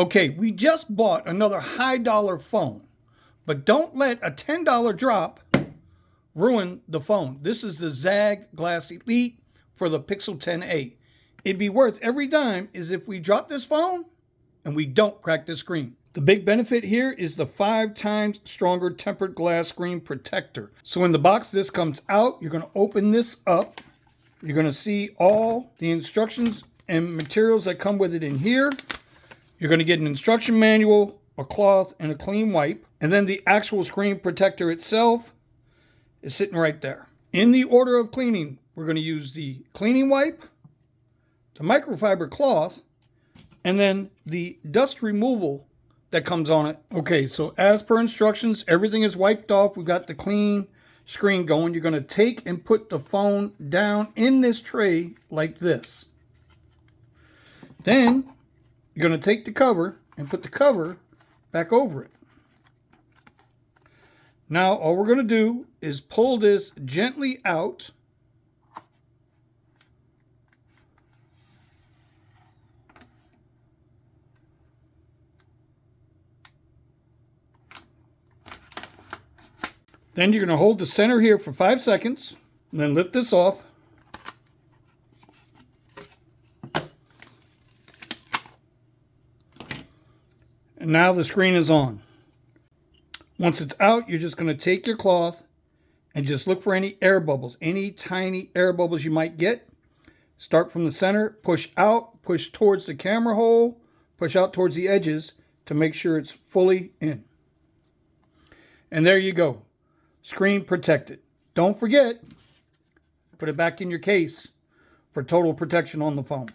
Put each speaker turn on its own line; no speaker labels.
Okay, we just bought another high dollar phone, but don't let a $10 drop ruin the phone. This is the ZAGG Glass Elite for the Pixel 10a. It'd be worth every dime is if we drop this phone and we don't crack the screen. The big benefit here is the 5 times stronger tempered glass screen protector. So in the box this comes out, you're going to open this up. You're going to see all the instructions and materials that come with it in here. You're going to get an instruction manual, a cloth, and a clean wipe. And then the actual screen protector itself is sitting right there. In the order of cleaning, we're going to use the cleaning wipe, the microfiber cloth, and then the dust removal that comes on it. Okay, so as per instructions, everything is wiped off. We've got the clean screen going. You're going to take and put the phone down in this tray like this. Then you're going to take the cover and put the cover back over it. Now all we're going to do is pull this gently out. Then you're going to hold the center here for 5 seconds, and then lift this off. And now the screen is on. Once it's out, you're just going to take your cloth and just look for any air bubbles, any tiny air bubbles you might get. Start from the center, push out, push towards the camera hole, push out towards the edges to make sure it's fully in. And there you go. Screen protected. Don't forget, put it back in your case for total protection on the phone.